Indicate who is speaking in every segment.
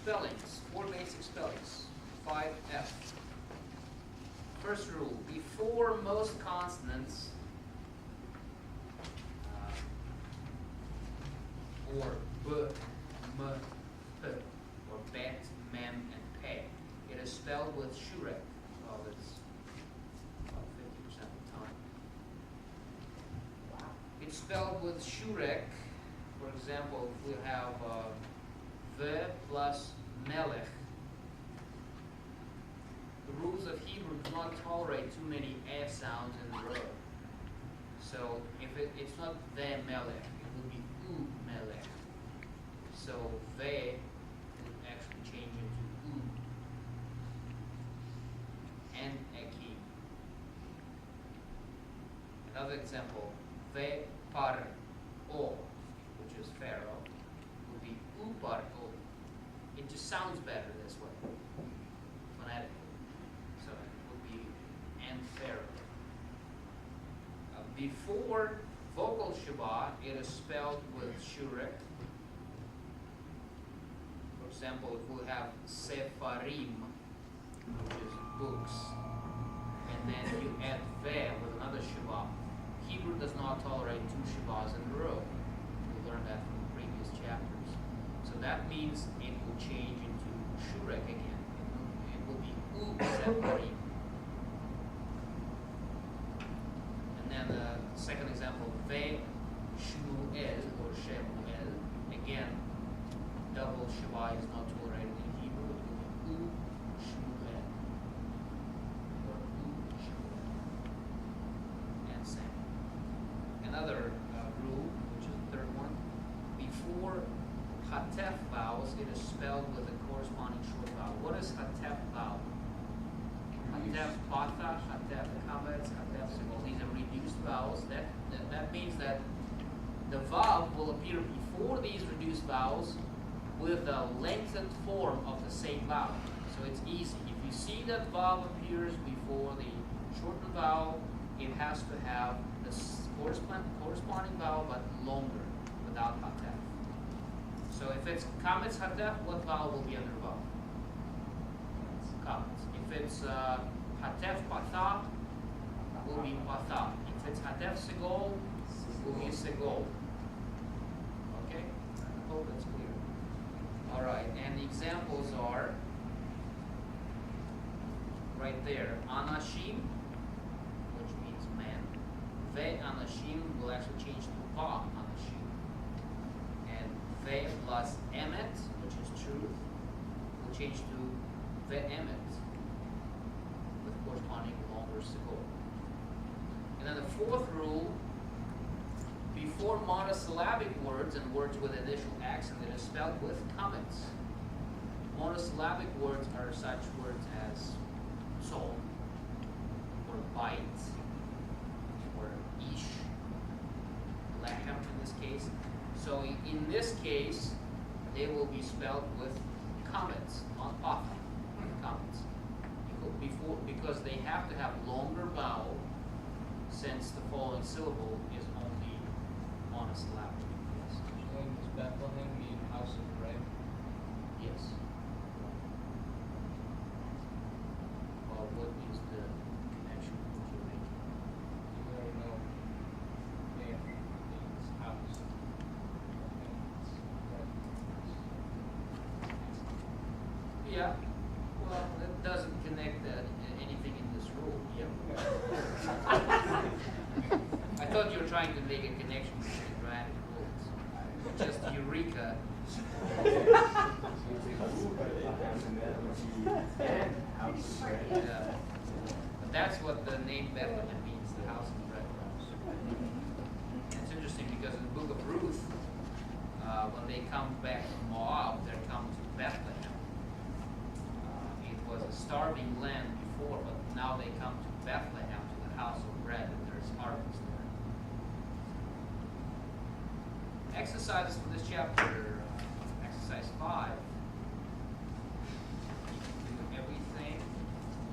Speaker 1: spellings, 4 basic spellings, 5F. First rule, before most consonants, or b, m, p, or bet, mem, and pe, it is spelled with shurek. Well, it's about 50% of the time. It's spelled with shurek. For example, if we have v plus melech. The rules of Hebrew do not tolerate too many s sounds in a row. So if it's not ve melech, it will be u melech. So ve would actually change into u. And eki. Another example, ve par o, which is Pharaoh, would be u par o. It just sounds better this way, phonetically. So it would be and Pharaoh. Before vocal Shabbat, it is spelled with shurek. For example, if we have sefarim, which is books, and then you add ve with another Shabbat. Hebrew does not tolerate 2 Shabbats in a row. We learned that from the previous chapters. So that means it will change into shurek again. It will be u sefarim. And then the second example, ve shmuel or shemuel. Again, double Shabbat is not tolerated in Hebrew. It will be u shmuel or u shmuel. And same. Another rule, which is the third one, before hatef vowels, it is spelled with a corresponding short vowel. What is hatef vowel? Hatef patha, hatef kametz, hatef sigol. These are reduced vowels. That means that the vav will appear before these reduced vowels with the lengthened form of the same vowel. So it's easy. If you see that vav appears before the shortened vowel, it has to have the corresponding vowel but longer, without hatef. So if it's kametz hatef, what vowel will be under vav? Kametz. If it's hatef patha, will be patha. If it's hatef segol, will be segol. Okay? I hope it's clear. All right, and the examples are right there. Anashim, which means man. Ve anashim will actually change to va anashim. And ve plus emet, which is truth, will change to ve emet, with corresponding longer segol. And then the fourth rule, before monosyllabic words and words with initial accent, it is spelled with comments. Monosyllabic words are such words as tzom, or bite, or ish, lechem in this case. So in this case, they will be spelled with comments, not patha, comments. Because they have to have longer vowel, since the following syllable is only monosyllabic. Yes.
Speaker 2: So does Bethlehem mean house of bread?
Speaker 1: Yes. Well, what is the connection that you're making?
Speaker 2: You gotta know there means house.
Speaker 1: Yeah. Well, that doesn't connect anything in this rule. Yeah. I thought you were trying to make a connection between grammatic rules. Just eureka. Yeah. But that's what the name Bethlehem means, the house of bread. And it's interesting because in the book of Ruth, when they come back from Moab, they come to Bethlehem. It was a starving land before, but now they come to Bethlehem, to the house of bread, and there's harvest there. Exercises for this chapter, exercise 5. You can do everything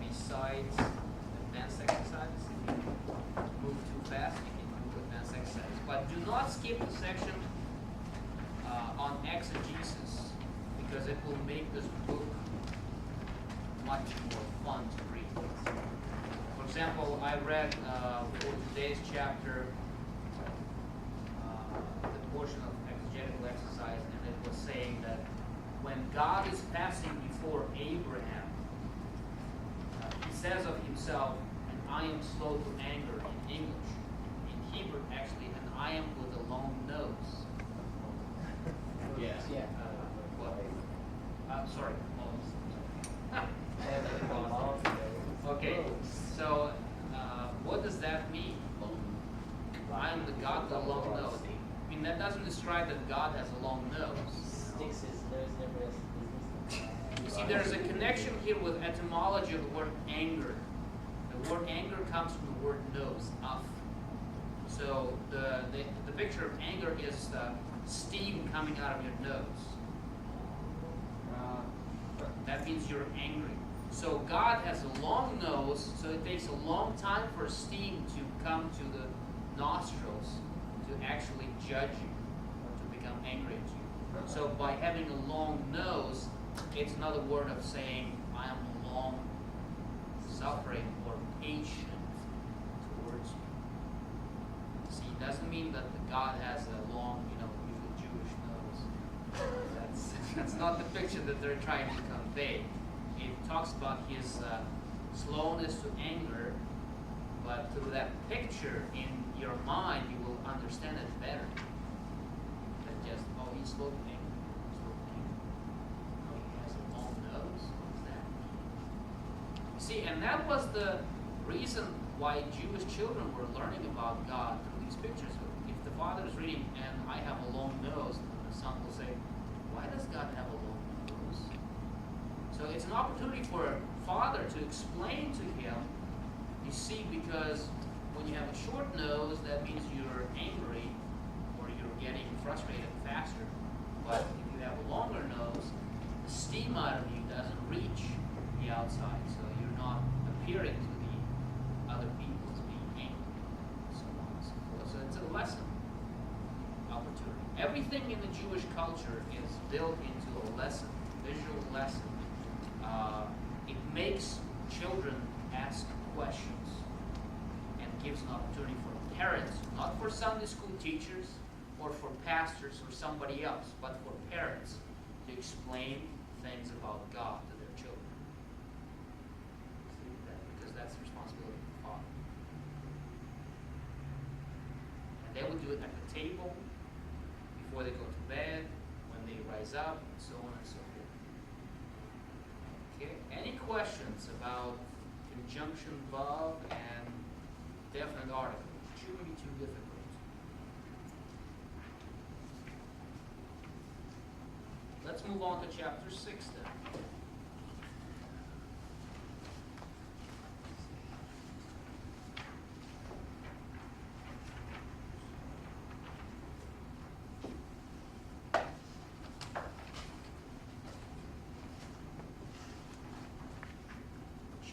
Speaker 1: besides advanced exercises. If you move too fast, you can do advanced exercises. But do not skip the section on exegesis, because it will make this book much more fun to read. For example, I read for today's chapter the portion of exegetical exercise, and it was saying that when God is passing before Abraham, he says of himself, and I am slow to anger in English. In Hebrew, actually, and I am with a long nose.
Speaker 2: Yes.
Speaker 3: Yeah.
Speaker 1: What? Sorry. Okay, so what does that mean? I am the God with a long nose. I mean, that doesn't describe that God has a long nose.
Speaker 3: Sticks his nose never has business.
Speaker 1: You see, there's a connection here with etymology of the word anger. The word anger comes from the word nose, af. So the picture of anger is steam coming out of your nose. That means you're angry. So God has a long nose, so it takes a long time for steam to come to the nostrils to actually judge you or to become angry at you. So by having a long nose, it's another word of saying I am long suffering or patient towards you. See, it doesn't mean that the God has a long, usually Jewish nose. That's not the picture that they're trying to convey. It talks about his slowness to anger, but through that picture in your mind, you will understand it better than just, oh, he's slow to anger. Slow to anger. Oh, he has a long nose. What does that mean? You see, and that was the reason why Jewish children were learning about God through these pictures. If the father is reading, and I have a long nose, and the son will say, why does God have a long nose? So it's an opportunity for a father to explain to him, you see, because when you have a short nose, that means you're angry or you're getting frustrated faster. But if you have a longer nose, the steam out of you doesn't reach the outside, so you're not appearing to the other people as being angry, and so on and so forth. So it's a lesson opportunity. Everything in the Jewish culture is built into a lesson, visual lesson. It makes children ask questions and gives an opportunity for parents, not for Sunday school teachers or for pastors or somebody else, but for parents to explain things about God to their children. See that? Because that's the responsibility of the father. And they would do it at the table, before they go to bed, when they rise up, and so on and so forth. Okay, any questions about conjunction verb and definite article? It shouldn't be too difficult. Let's move on to chapter 6 then.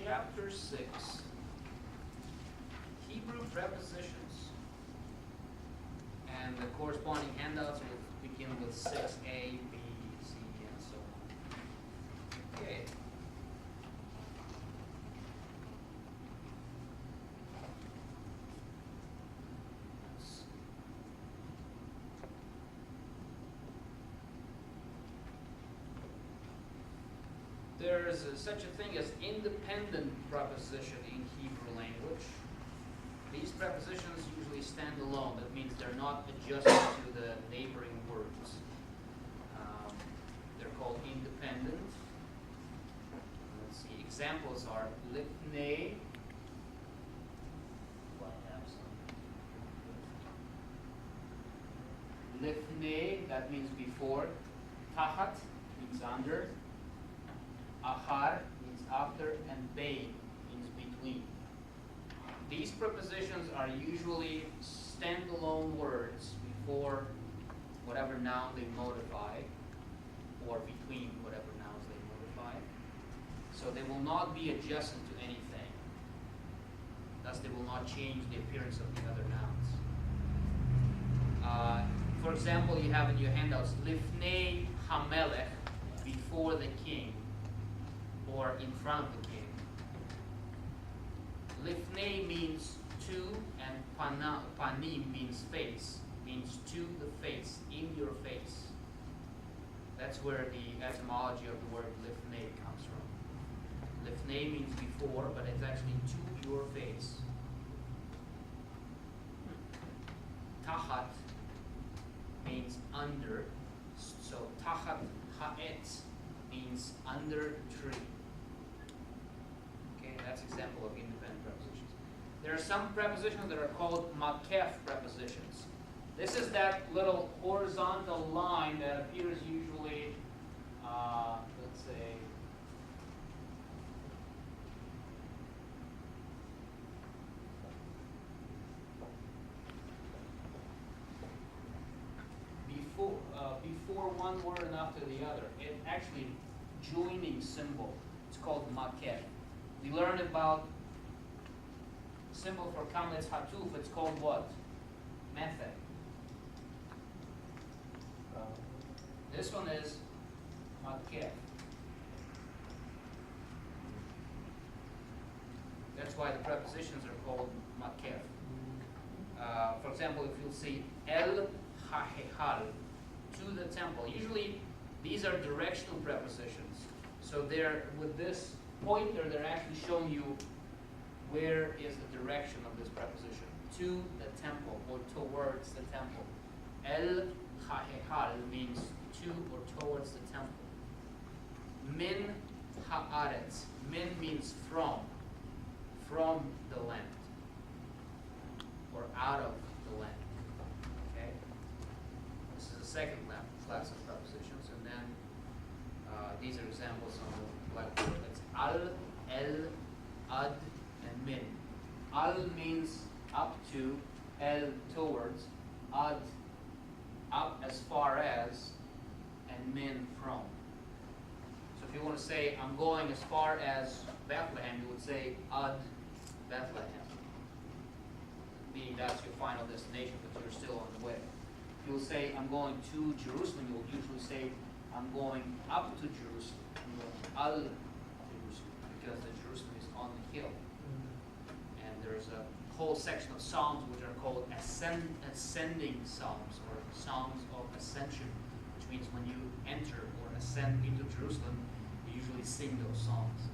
Speaker 1: Chapter 6, Hebrew prepositions. And the corresponding handouts will begin with 6a, b, c, and so on. Okay. There is such a thing as independent preposition in Hebrew language. These prepositions usually stand alone. That means they're not adjusted to the neighboring words. They're called independent. Let's see. Examples are lifnei. Lifnei, that means before. Tahat means under. Ahar means after, and bei means between. These prepositions are usually standalone words before whatever noun they modify, or between whatever nouns they modify. So they will not be adjacent to anything. Thus, they will not change the appearance of the other nouns. For example, you have in your handouts, Lifnei Hamelech. before the king, or in front of the king. Lifnei means to, and panim means face, means to the face, in your face. That's where the etymology of the word lifnei comes from. Lifnei means before, but it's actually to your face. Tahat means under, so tahat ha'etz means under the tree. Okay, that's example of independent prepositions. There are some prepositions that are called makef prepositions. This is that little horizontal line that appears usually, let's say, before one word and after the other. It actually joining symbol. It's called makef. We learned about symbol for kamletz hatuf. It's called what? Method. This one is makef. That's why the prepositions are called makef. For example, if you'll see el ha'hehal, to the temple. Usually, these are directional prepositions. So they're, with this pointer, they're actually showing you where is the direction of this preposition. To the temple, or towards the temple. El ha'hehal means to or towards the temple. Min ha'aretz. Min means from the land. Or out of the land. Okay? This is the second class of prepositions, and then these are examples on the blackboard. That's al, el, ad, and min. Al means up to, el towards, ad up as far as, and min from. So if you want to say, I'm going as far as Bethlehem, you would say ad Bethlehem. Meaning that's your final destination, but you're still on the way. If you'll say, I'm going to Jerusalem, you'll usually say, I'm going up to Jerusalem. I'm going al Jerusalem, because the Jerusalem is on the hill. And there's a whole section of psalms which are called ascending psalms, or psalms of ascension, which means when you enter or ascend into Jerusalem, you usually sing those songs.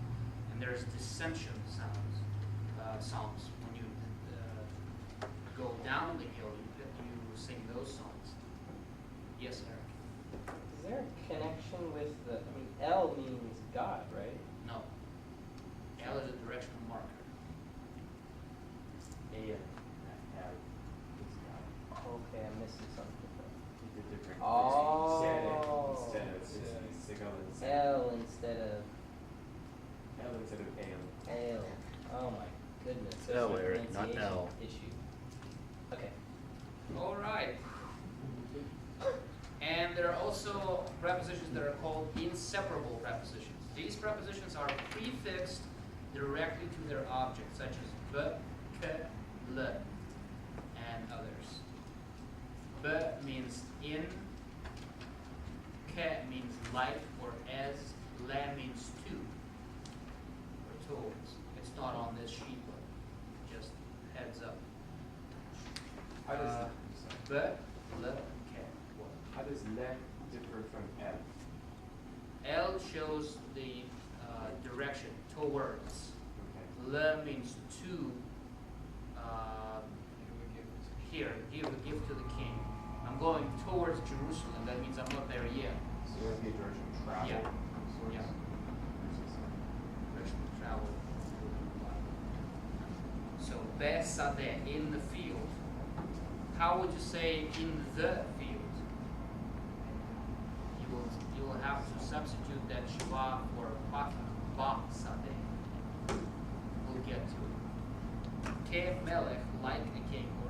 Speaker 1: And there's descension psalms. When you go down the hill, you sing those songs. Yes, Eric?
Speaker 3: Is there a connection with the, I mean, L means God, right?
Speaker 1: No. L is a directional marker.
Speaker 2: And have is God.
Speaker 3: Okay, I'm missing something.
Speaker 2: It's a different
Speaker 3: Oh.
Speaker 2: instead of
Speaker 3: L instead of
Speaker 2: L instead of Ale.
Speaker 3: L. Oh my goodness.
Speaker 4: L,
Speaker 3: There's a
Speaker 4: Eric, not
Speaker 3: pronunciation
Speaker 4: L.
Speaker 3: issue. Okay.
Speaker 1: All right. And there are also prepositions that are called inseparable prepositions. These prepositions are prefixed directly to their object, such as b, k, l, and others. B means in, k means like or as, l means to or towards. It's not on this sheet, but just heads up.
Speaker 2: How does
Speaker 1: B, l, k.
Speaker 2: how does le differ from L?
Speaker 1: L shows the direction, towards.
Speaker 2: Okay.
Speaker 1: Le means to, here, give a gift to the king. I'm going towards Jerusalem, that means I'm not there yet.
Speaker 2: So it would be a direction of travel.
Speaker 1: Yeah.
Speaker 2: of sorts.
Speaker 1: Yeah. Direction of travel. So, Besadeh, in the field. How would you say in the field? You will have to substitute that shiva for Basadeh. We'll get to it. Kev Melech, like a king, or